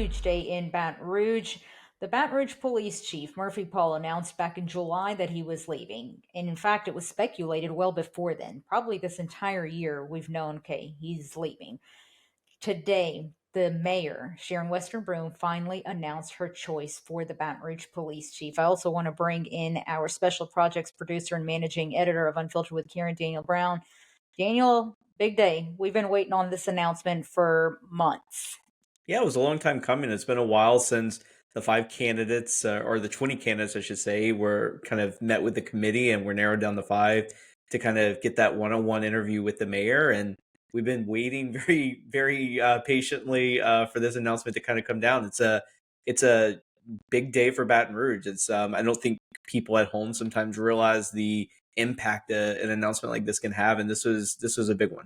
huge day in Baton Rouge. The Baton Rouge Police Chief, Murphy Paul, announced back in July that he was leaving. And in fact, it was speculated well before then. Probably this entire year, we've known, okay, he's leaving. Today, the mayor, Sharon Western Broom, finally announced her choice for the Baton Rouge Police Chief. I also want to bring in our special projects producer and managing editor of Unfiltered with Kiran, Daniel Brown. Daniel, big day. We've been waiting on this announcement for months. Yeah, it was a long time coming. It's been a while since the five candidates, or the 20 candidates, I should say, were kind of met with the committee and were narrowed down to five to kind of get that one-on-one interview with the mayor. And we've been waiting very, very patiently for this announcement to kind of come down. It's a big day for Baton Rouge. I don't think people at home sometimes realize the impact an announcement like this can have, and this was a big one.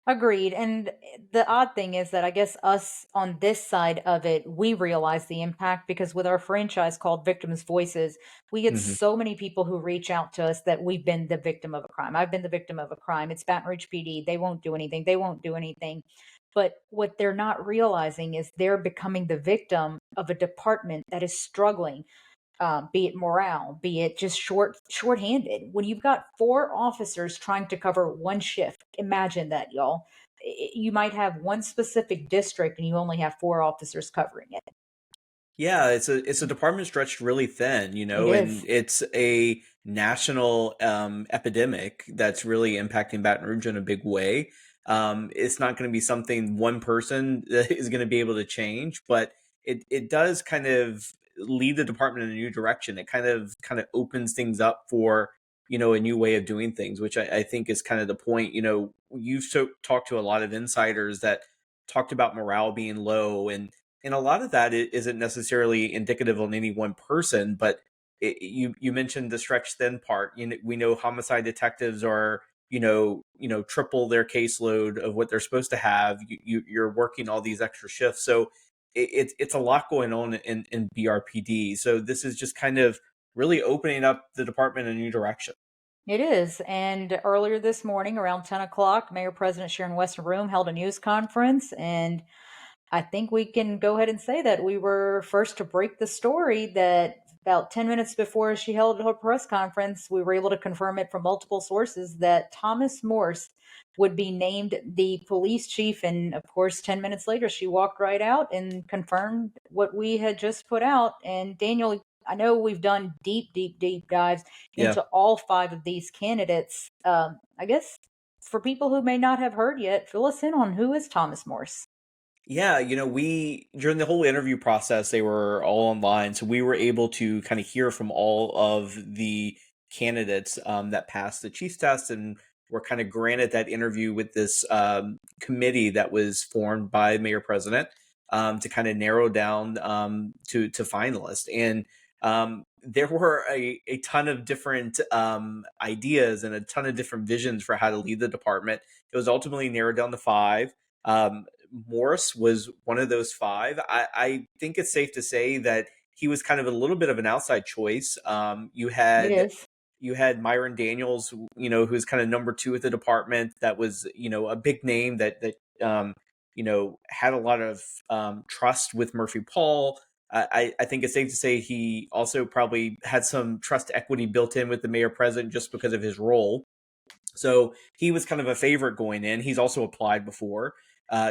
Agreed. And the odd thing is that I guess us on this side of it, we realize the impact because with our franchise called Victims Voices, we get Hmm. so many people who reach out to us that we've been the victim of a crime. I've been the victim of a crime. It's Baton Rouge PD. They won't do anything. They won't do anything. But what they're not realizing is they're becoming the victim of a department that is struggling, be it morale, be it just shorthanded. When you've got four officers trying to cover one shift, imagine that, y'all. You might have one specific district and you only have four officers covering it. Yeah, it's a department stretched really thin, It and is. it's a national epidemic that's really impacting Baton Rouge in a big way. It's not going to be something one person is going to be able to change, but it does kind of lead the department in a new direction. It kind of opens things up for a new way of doing things, which I think is kind of the point. You've talked to a lot of insiders that talked about morale being low, and a lot of that isn't necessarily indicative on any one person, but you mentioned the stretch thin part. We know homicide detectives are triple their caseload of what they're supposed to have. You're working all these extra shifts, so it's a lot going on in BRPD. So this is just kind of really opening up the department in a new direction. It is. And earlier this morning, around 10 o'clock, Mayor President Sharon Western Room held a news conference. And I think we can go ahead and say that we were first to break the story that about 10 minutes before she held her press conference, we were able to confirm it from multiple sources that Thomas Morse would be named the police chief. And of course, 10 minutes later, she walked right out and confirmed what we had just put out. And Daniel, I know we've done deep, deep, deep dives Yeah. into all five of these candidates. I guess for people who may not have heard yet, fill us in on who is Thomas Morse. Yeah, we during the whole interview process, they were all online, so we were able to kind of hear from all of the candidates that passed the chief's test and were kind of granted that interview with this committee that was formed by Mayor President to kind of narrow down to finalists. And there were a ton of different ideas and a ton of different visions for how to lead the department. It was ultimately narrowed down to five. Morse was one of those five. I think it's safe to say that he was kind of a little bit of an outside choice. You It had is. you had Myron Daniels, who's kind of number two at the department. That was, a big name that had a lot of trust with Murphy Paul. I think it's safe to say he also probably had some trust equity built in with the mayor president just because of his role. So he was kind of a favorite going in. He's also applied before.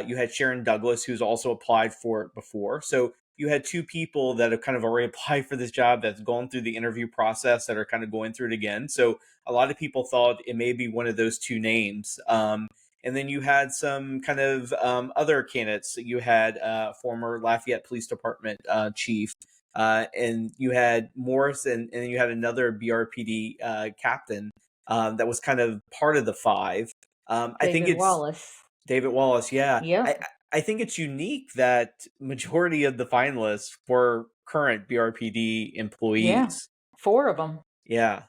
You had Sharon Douglas, who's also applied for it before. So you had two people that have kind of already applied for this job that's gone through the interview process that are kind of going through it again. So a lot of people thought it may be one of those two names. And then you had some kind of other candidates. You had former Lafayette Police Department chief, and you had Morris, and you had another BRPD captain that was kind of part of the five. I think David it's Wallace. David Wallace. Yeah, I Yep. I think it's unique that majority of the finalists were current BRPD Yeah. employees. Four of them. Yeah,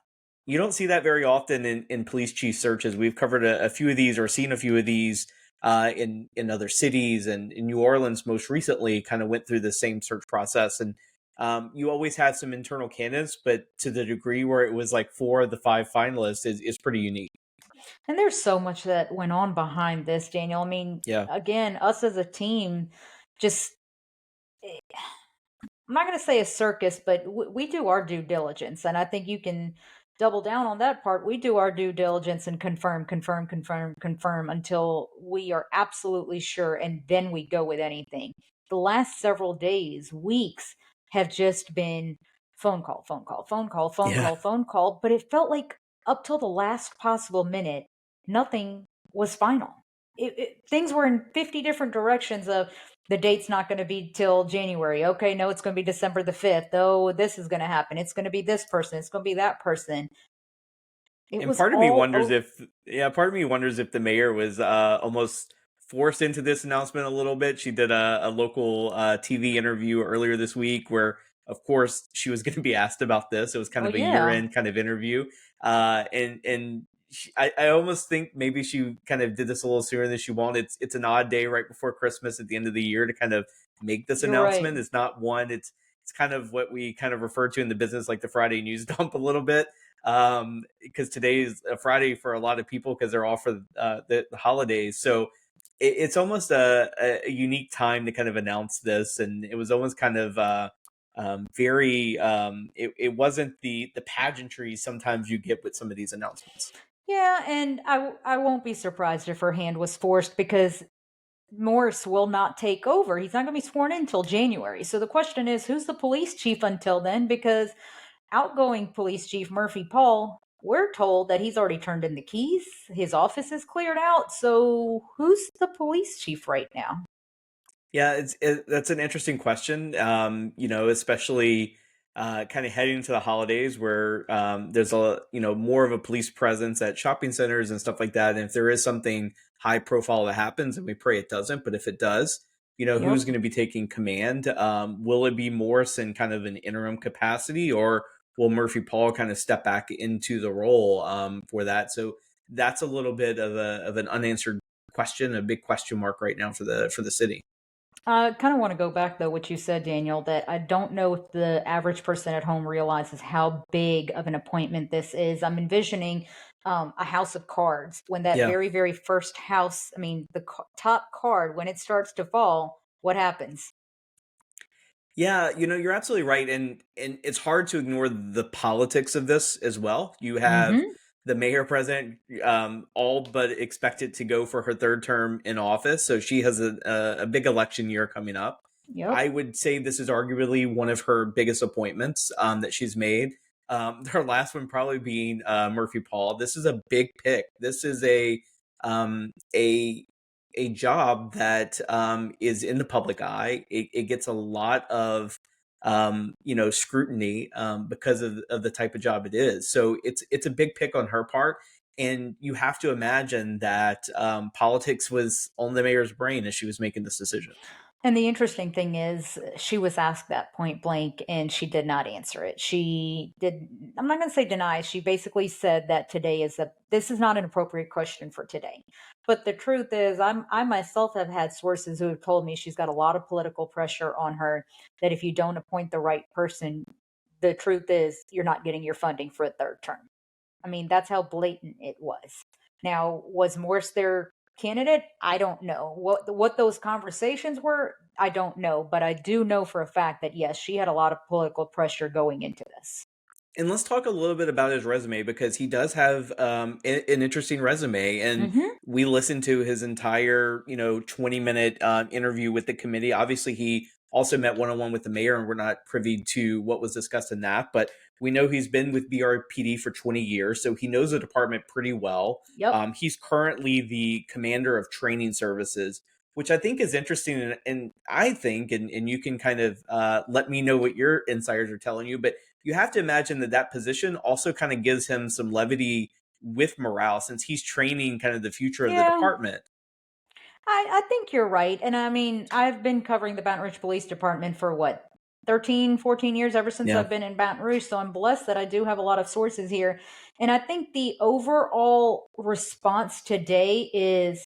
you don't see that very often in police chief searches. We've covered a few of these or seen a few of these in other cities, and in New Orleans most recently kind of went through the same search process. And you always had some internal candidates, but to the degree where it was like four of the five finalists is pretty unique. And there's so much that went on behind this, Daniel. I mean, Yeah. again, us as a team, just I'm not going to say a circus, but we do our due diligence. And I think you can double down on that part. We do our due diligence and confirm until we are absolutely sure. And then we go with anything. The last several days, weeks have just been phone call, phone call, phone call, phone Yeah. call, phone call. But it felt like up till the last possible minute, nothing was final. Things were in 50 different directions of the date's not going to be till January. Okay, no, it's going to be December the 5th. Oh, this is going to happen. It's going to be this person. It's going to be that person. It And was part of me all wonders over. if, yeah, part of me wonders if the mayor was almost forced into this announcement a little bit. She did a local TV interview earlier this week where, of course, she was going to be asked about this. It was kind Oh, of a year yeah, end kind of interview. I almost think maybe she kind of did this a little sooner than she wanted. It's an odd day right before Christmas at the end of the year to kind of make this you're right. announcement. It's not one, it's kind of what we kind of refer to in the business like the Friday news dump a little bit, because today is a Friday for a lot of people because they're off for the holidays. So it's almost a unique time to kind of announce this, and it was almost kind of very. It wasn't the pageantry sometimes you get with some of these announcements. Yeah, and I won't be surprised if her hand was forced because Morse will not take over. He's not going to be sworn in until January. So the question is, who's the police chief until then? Because outgoing police chief Murphy Paul, we're told that he's already turned in the keys. His office is cleared out. So who's the police chief right now? Yeah, that's an interesting question. Especially kind of heading into the holidays where there's a more of a police presence at shopping centers and stuff like that. And if there is something high profile that happens, and we pray it doesn't, but if it does, who's Yep. going to be taking command? Will it be Morse in kind of an interim capacity, or will Murphy Paul kind of step back into the role for that? So that's a little bit of an unanswered question, a big question mark right now for the city. I kind of want to go back though, what you said, Daniel, that I don't know if the average person at home realizes how big of an appointment this is. I'm envisioning a house of cards when that Yeah. very, very first house, I mean, the top card, when it starts to fall, what happens? Yeah, you're absolutely right, and it's hard to ignore the politics of this as well. You have Mm-hmm. the mayor president, all but expected to go for her third term in office, so she has a big election year coming up. Yep. I would say this is arguably one of her biggest appointments that she's made. Her last one probably being Murphy Paul. This is a big pick. This is um, a a job that is in the public eye. It gets a lot of scrutiny because of the type of job it is. So it's a big pick on her part, and you have to imagine that politics was on the mayor's brain as she was making this decision. And the interesting thing is, she was asked that point blank and she did not answer it. She did, I'm not going to say deny, she basically said that this is not an appropriate question for today. But the truth is, I myself have had sources who have told me she's got a lot of political pressure on her, that if you don't appoint the right person, the truth is, you're not getting your funding for a third term. I mean, that's how blatant it was. Now, was Morse their candidate? I don't know. What those conversations were, I don't know, but I do know for a fact that yes, she had a lot of political pressure going into this. And let's talk a little bit about his resume because he does have an interesting resume. And Mhm. we listened to his entire, 20-minute interview with the committee. Obviously, he also met one on one with the mayor, and we're not privy to what was discussed in that. But we know he's been with BRPD for 20 years, so he knows the department pretty well. Yep. He's currently the commander of training services, which I think is interesting. And I think, and you can kind of let me know what your insiders are telling you, but you have to imagine that that position also kind of gives him some levity with morale since he's training kind of the future of the Yeah. department. I think you're right. And I mean, I've been covering the Baton Rouge Police Department for what, 13, 14 years, ever since Yeah. I've been in Baton Rouge. So I'm blessed that I do have a lot of sources here. And I think the overall response today is,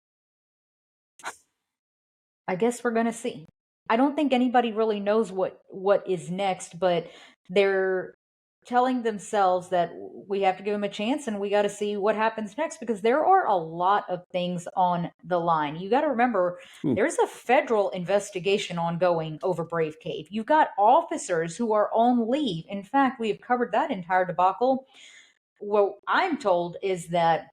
I guess we're going to see. I don't think anybody really knows what is next, but they're telling themselves that we have to give him a chance, and we got to see what happens next, because there are a lot of things on the line. You got to remember, Ooh. there's a federal investigation ongoing over Brave Cave. You've got officers who are on leave. In fact, we have covered that entire debacle. What I'm told is that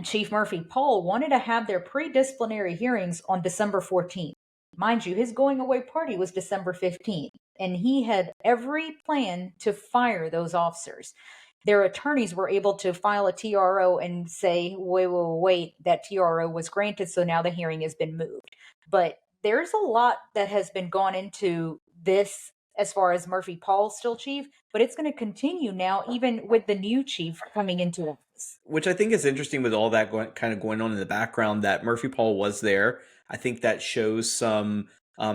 Chief Murphy Paul wanted to have their pre-disciplinary hearings on December 14th. Mind you, his going away party was December 15th, and he had every plan to fire those officers. Their attorneys were able to file a TRO and say, wait, that TRO was granted, so now the hearing has been moved. But there's a lot that has been gone into this as far as Murphy Paul's still chief, but it's going to continue now, even with the new chief coming into office. Which I think is interesting with all that kind of going on in the background, that Murphy Paul was there. I think that shows some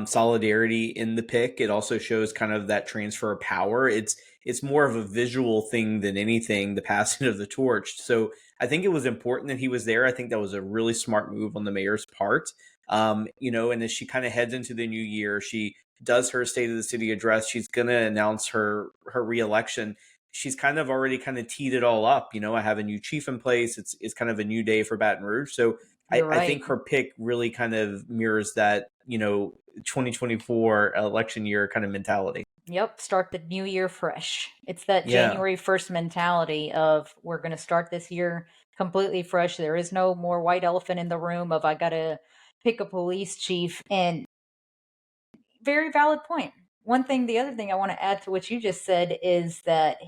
solidarity in the pick. It also shows kind of that transfer of power. It's more of a visual thing than anything, the passing of the torch. So I think it was important that he was there. I think that was a really smart move on the mayor's part. And as she kind of heads into the new year, she does her State of the City address. She's going to announce her reelection. She's kind of already kind of teed it all up. I have a new chief in place. It's kind of a new day for Baton Rouge. So You're I right. think her pick really kind of mirrors that, 2024 election year kind of mentality. Yep, start the new year fresh. It's that Yeah. January 1st mentality of, we're going to start this year completely fresh. There is no more white elephant in the room of, I got to pick a police chief. And very valid point. The other thing I want to add to what you just said is that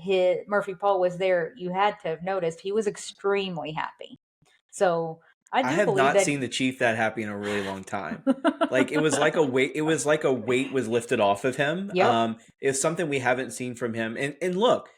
Murphy Paul was there. You had to have noticed he was extremely happy. So I I do have believe not that. seen the chief that happy in a really long time. Like it was like a weight. It was like a weight was lifted off of him. Yep, It's something we haven't seen from him. And look,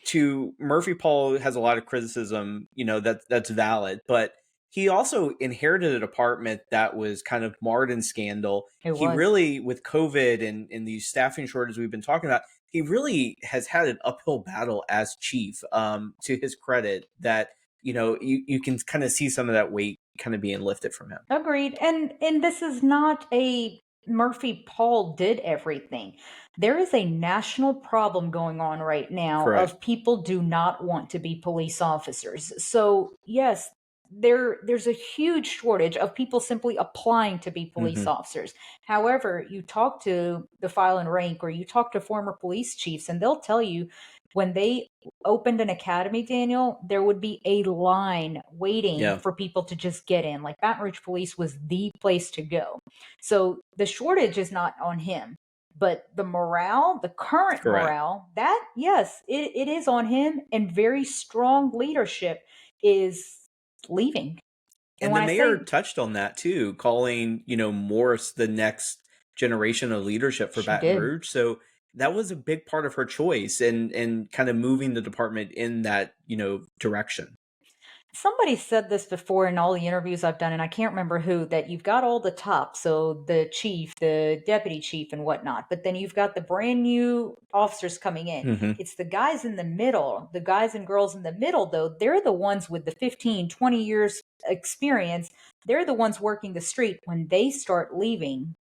to Murphy Paul has a lot of criticism. That's valid, but he also inherited a department that was kind of marred in scandal. it He was. really, with COVID and these staffing shortages we've been talking about, he really has had an uphill battle as chief. To his credit, that you can kind of see some of that weight kind of being lifted from him. Agreed. And this is not a Murphy Paul did everything. There is a national problem going on right now Correct. of people do not want to be police officers. So, yes, there's a huge shortage of people simply applying to be police Hmm. officers. However, you talk to the file and rank, or you talk to former police chiefs, and they'll tell you, when they opened an academy, Daniel, there would be a line waiting Yeah. for people to just get in. Like, Baton Rouge Police was the place to go. So the shortage is not on him. But the morale, the current Correct. morale, that, yes, it is on him. And very strong leadership is leaving. And And the when I mayor say touched on that too, calling, Morse the next generation of leadership for she Baton did, Rouge. So that was a big part of her choice, and kind of moving the department in that, direction. somebody said this before in all the interviews I've done, and I can't remember who, that you've got all the top, so the chief, the deputy chief, and whatnot, but then you've got the brand new officers coming in. Hmm. It's the guys in the middle, the guys and girls in the middle, though, they're the ones with the 15, 20 years experience. They're the ones working the street. When they start leaving,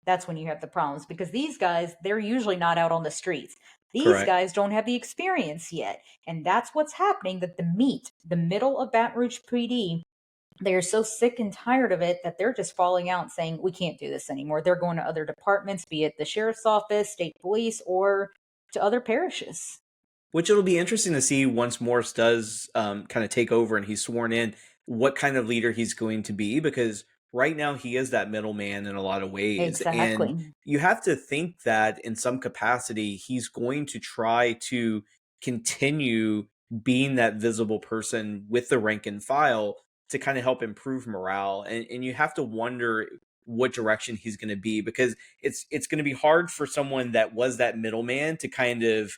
that's when you have the problems, because these guys, they're usually not out on the streets. These Correct. guys don't have the experience yet. And that's what's happening, that the middle of Baton Rouge PD, they're so sick and tired of it that they're just falling out and saying, we can't do this anymore. They're going to other departments, be it the sheriff's office, state police, or to other parishes. Which it'll be interesting to see once Morse does kind of take over and he's sworn in, what kind of leader he's going to be, because right now he is that middleman in a lot of ways. And Exactly. you have to think that in some capacity, he's going to try to continue being that visible person with the rank and file to kind of help improve morale. And you have to wonder what direction he's going to be, because it's going to be hard for someone that was that middleman to kind of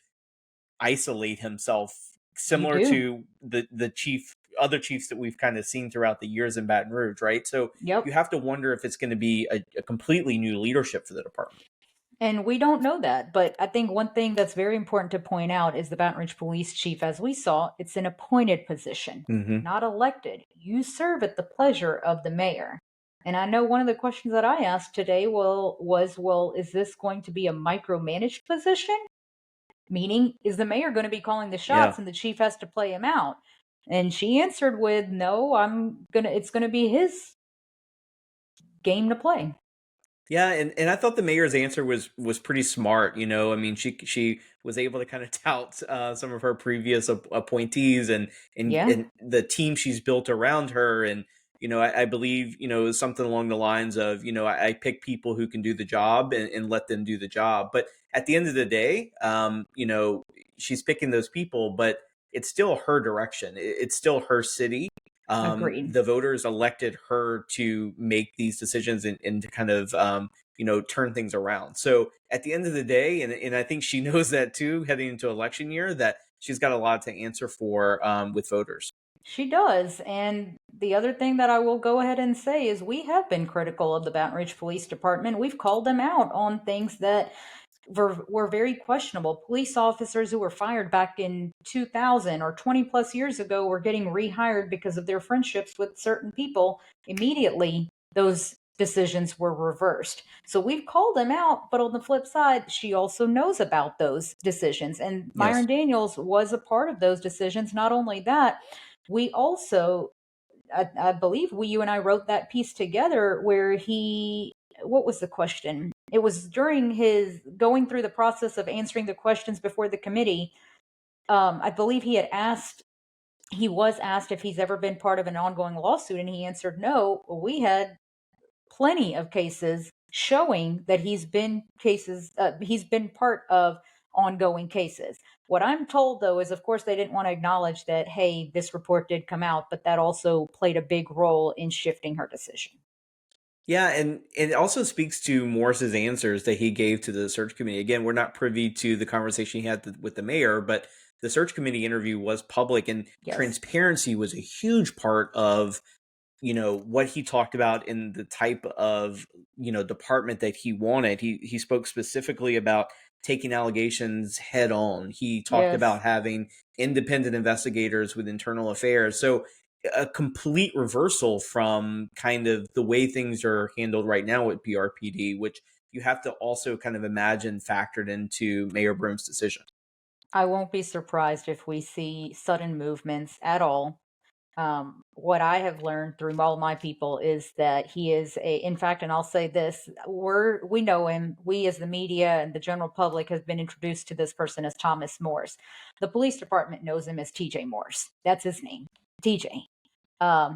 isolate himself, You similar do. to the other chiefs that we've kind of seen throughout the years in Baton Rouge, right? So you Yep. have to wonder if it's going to be a completely new leadership for the department. And we don't know that. But I think one thing that's very important to point out is the Baton Rouge Police Chief, as we saw, it's an appointed position, Hmm. not elected. You serve at the pleasure of the mayor. And I know one of the questions that I asked today, well, is this going to be a micromanaged position? Meaning, is the mayor going to be calling the Yeah. shots and the chief has to play him out? And she answered with, no, it's going to be his game to play. Yeah, and I thought the mayor's answer was pretty smart. I mean, she was able to kind of tout some of her previous appointees Yeah, and the team she's built around her, and I believe something along the lines of I pick people who can do the job and let them do the job. But at the end of the day, she's picking those people, but it's still her direction. It's still her city. agreed. The voters elected her to make these decisions and to kind of turn things around. So at the end of the day, and I think she knows that too, heading into election year, that she's got a lot to answer for with voters. She does. And the other thing that I will go ahead and say is we have been critical of the Baton Rouge Police Department. We've called them out on things that were very questionable. Police officers who were fired back in 2000 or 20 plus years ago were getting rehired because of their friendships with certain people. Immediately, those decisions were reversed. So we've called them out, but on the flip side, she also knows about those decisions. And Yes. Myron Daniels was a part of those decisions. Not only that, we also, I believe you and I wrote that piece together where what was the question? It was during his going through the process of answering the questions before the committee. I believe he was asked if he's ever been part of an ongoing lawsuit, and he answered no. Well, we had plenty of cases showing that he's been part of ongoing cases. What I'm told though is, of course, they didn't want to acknowledge that, hey, this report did come out, but that also played a big role in shifting her decision. Yeah, and it also speaks to Morse's answers that he gave to the search committee. Again, we're not privy to the conversation he had with the mayor, but the search committee interview was public, and Yes. transparency was a huge part of what he talked about in the type of department that he wanted. He spoke specifically about taking allegations head on. He talked Yes. about having independent investigators with internal affairs. So a complete reversal from kind of the way things are handled right now with BRPD, which you have to also kind of imagine factored into Mayor Broom's decision. I won't be surprised if we see sudden movements at all. What I have learned through all my people is that he is in fact, and I'll say this, we know him. We as the media and the general public has been introduced to this person as Thomas Morse. The police department knows him as TJ Morse. That's his name, TJ.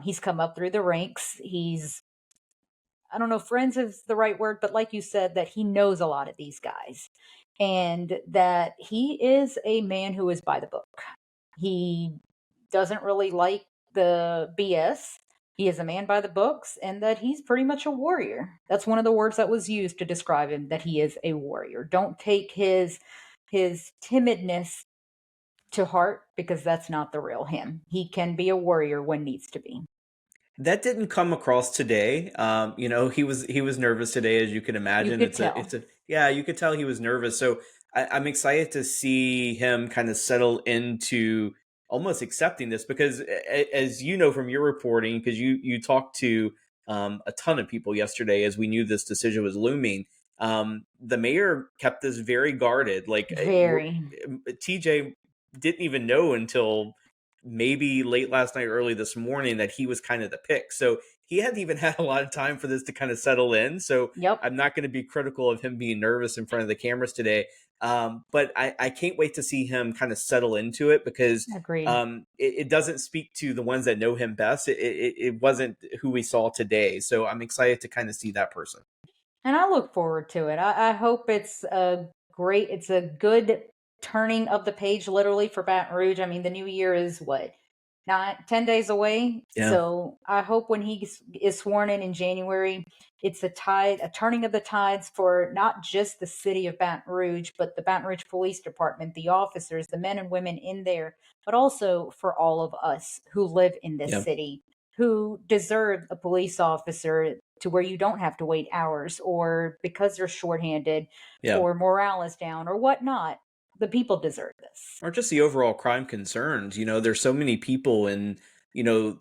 He's come up through the ranks. I don't know if friends is the right word, but like you said, that he knows a lot of these guys and that he is a man who is by the book. He doesn't really like the BS. He is a man by the books and that he's pretty much a warrior. That's one of the words that was used to describe him, that he is a warrior. Don't take his timidness to heart because that's not the real him. He can be a warrior when needs to be. That didn't come across today. He was nervous today, as you can You imagine. could It's tell. a yeah, you could tell he was nervous. So I'm excited to see him kind of settle into almost accepting this because, as you know from your reporting, because you talked to a ton of people yesterday, as we knew this decision was looming. The mayor kept this very guarded. Like Very. TJ didn't even know until maybe late last night, early this morning, that he was kind of the pick. So he hadn't even had a lot of time for this to kind of settle in. So Yep. I'm not going to be critical of him being nervous in front of the cameras today. But I can't wait to see him kind of settle into it because Agreed. it doesn't speak to the ones that know him best. It wasn't who we saw today. So I'm excited to kind of see that person. And I look forward to it. I hope it's a good turning of the page literally for Baton Rouge. I mean, the new year is what, 10 days away. Yeah. So I hope when he is sworn in January, it's a turning of the tides for not just the city of Baton Rouge, but the Baton Rouge Police Department, the officers, the men and women in there, but also for all of us who live in this Yeah. city who deserve a police officer to where you don't have to wait hours or because they're shorthanded Yeah. or morale is down or whatnot. The people deserve this. Or just the overall crime concerns. There's so many people in the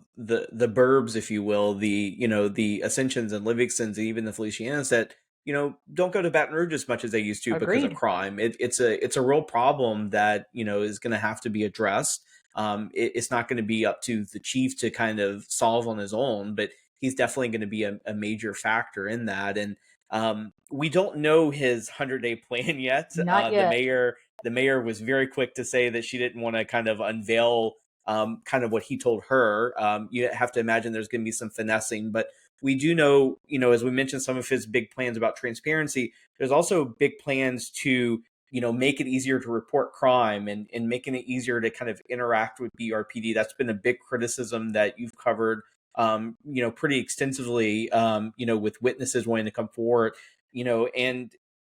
burbs, if you will, the the Ascensions and Livingstons and even the Felicianas that don't go to Baton Rouge as much as they used to because of Agreed. crime. It's a real problem that is going to have to be addressed. It's not going to be up to the chief to kind of solve on his own, but he's definitely going to be a major factor in that. And we don't know his 100-day plan yet. Not yet. The mayor was very quick to say that she didn't want to kind of unveil kind of what he told her. You have to imagine there's going to be some finessing, but we do know, as we mentioned, some of his big plans about transparency. There's also big plans to, make it easier to report crime and making it easier to kind of interact with BRPD. That's been a big criticism that you've covered, pretty extensively, with witnesses wanting to come forward, and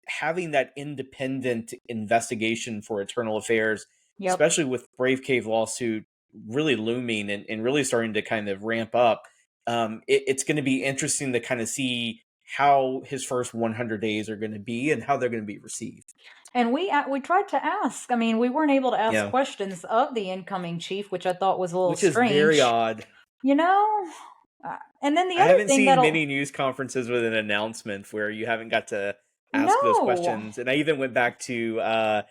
having that independent investigation for internal affairs, Yep. especially with Brave Cave lawsuit really looming and really starting to kind of ramp up. It's going to be interesting to kind of see how his first 100 days are going to be and how they're going to be received. And we tried to ask. I mean, we weren't able to ask Yeah, questions of the incoming chief, which I thought was a little which is very strange. odd. You know? And then the I other haven't thing seen that'll many news conferences with an announcement where you haven't got to ask those no. questions. And I even went back to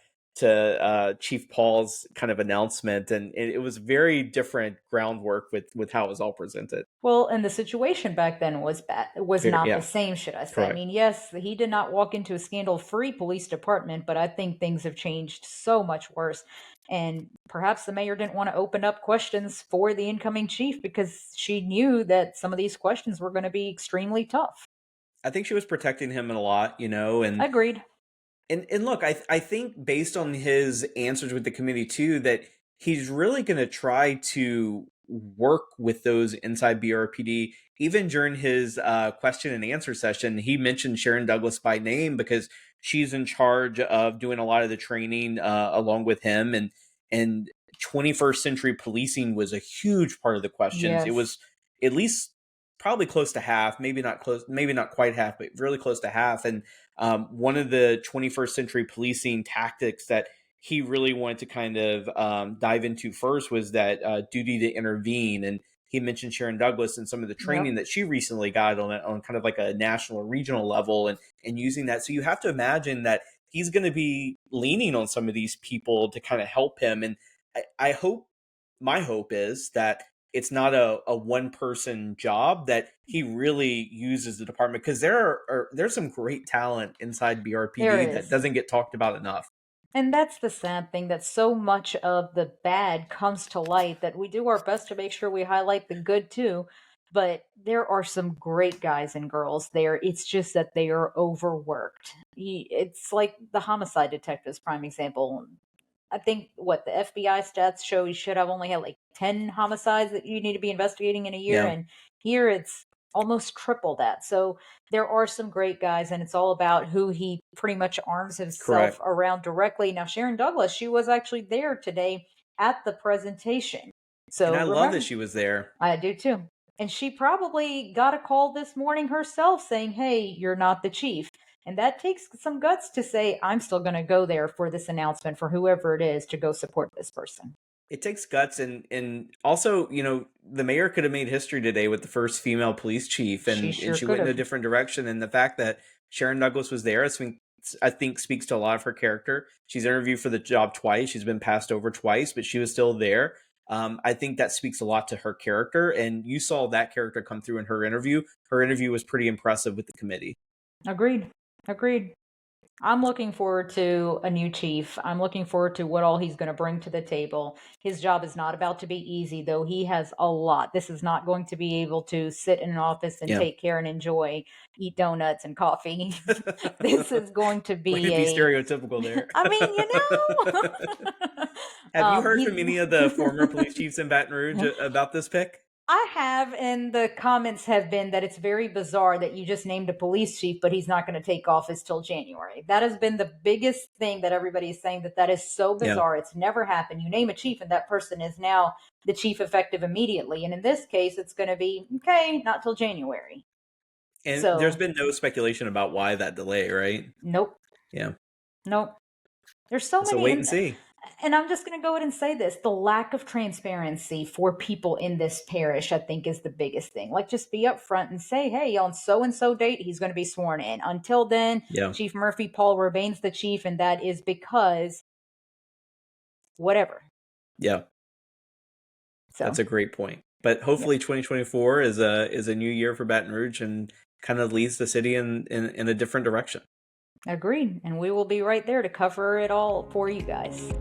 Chief Paul's kind of announcement, and it was very different groundwork with how it was all presented. Well, and the situation back then was bad. Was Very, not the yeah, same, should I say? I correct. mean, yes, he did not walk into a scandal-free police department, but I think things have changed so much worse. And perhaps the mayor didn't want to open up questions for the incoming chief because she knew that some of these questions were going to be extremely tough. I think she was protecting him a lot, and Agreed. And look, I think based on his answers with the committee too, that he's really going to try to work with those inside BRPD. Even during his question and answer session, he mentioned Sharon Douglas by name because she's in charge of doing a lot of the training along with him. And 21st century policing was a huge part of the questions. It Yes. was at least probably close to half, maybe not quite half, but really close to half. And one of the 21st century policing tactics that he really wanted to kind of dive into first was that duty to intervene. And he mentioned Sharon Douglas and some of the Yep. training that she recently got on kind of like a national or regional level and using that. So you have to imagine that he's going to be leaning on some of these people to kind of help him. And I hope, my hope is that it's not a one person job, that he really uses the department, because there's some great talent inside There BRPD that is. doesn't get talked about enough. And that's the sad thing, that so much of the bad comes to light that we do our best to make sure we highlight the good too. But there are some great guys and girls there. It's just that they are overworked. It's like the homicide detectives, prime example. I think what the FBI stats show, you should have only had like 10 homicides that you need to be investigating in a year. Yeah, And here it's almost triple that. So there are some great guys, and it's all about who he pretty much arms himself correct. around directly. Now, Sharon Douglas, she was actually there today at the presentation. And So I love that remember, she was there. I do too. And she probably got a call this morning herself saying, "Hey, you're not the chief." And that takes some guts to say, "I'm still going to go there for this announcement for whoever it is to go support this person." It takes guts, and also, the mayor could have made history today with the first female police chief, She and sure she could went in a have. different direction. And the fact that Sharon Douglas was there, I think speaks to a lot of her character. She's interviewed for the job twice. She's been passed over twice, but she was still there. I think that speaks a lot to her character, and you saw that character come through in her interview. Her interview was pretty impressive with the committee. Agreed. Agreed. I'm looking forward to a new chief. I'm looking forward to what all he's going to bring to the table. His job is not about to be easy, though he has a lot. This is not going to be able to sit in an office and Yeah. take care and enjoy, eat donuts and coffee. This is going to Way be to be a, stereotypical there. I mean, Have you heard from he, any of the former police chiefs in Baton Rouge about this pick? I have, and the comments have been that it's very bizarre that you just named a police chief, but he's not going to take office till January. That has been the biggest thing that everybody is saying, that is so Yeah. bizarre. It's never happened. You name a chief, and that person is now the chief effective immediately. And in this case, it's going to be okay, not till January. And there's So, been no speculation about why that delay, right? nope, Yeah. nope. There's so So many, wait and and see. And I'm just going to go ahead and say this: the lack of transparency for people in this parish, I think, is the biggest thing. Like, just be upfront and say, hey, on so and so date, he's going to be sworn in. Until then, Yeah. Chief Murphy Paul remains the chief, and that is because whatever. Yeah. So That's a great point. But hopefully 2024 is a new year for Baton Rouge and kind of leads the city in a different direction. agreed. And we will be right there to cover it all for you guys.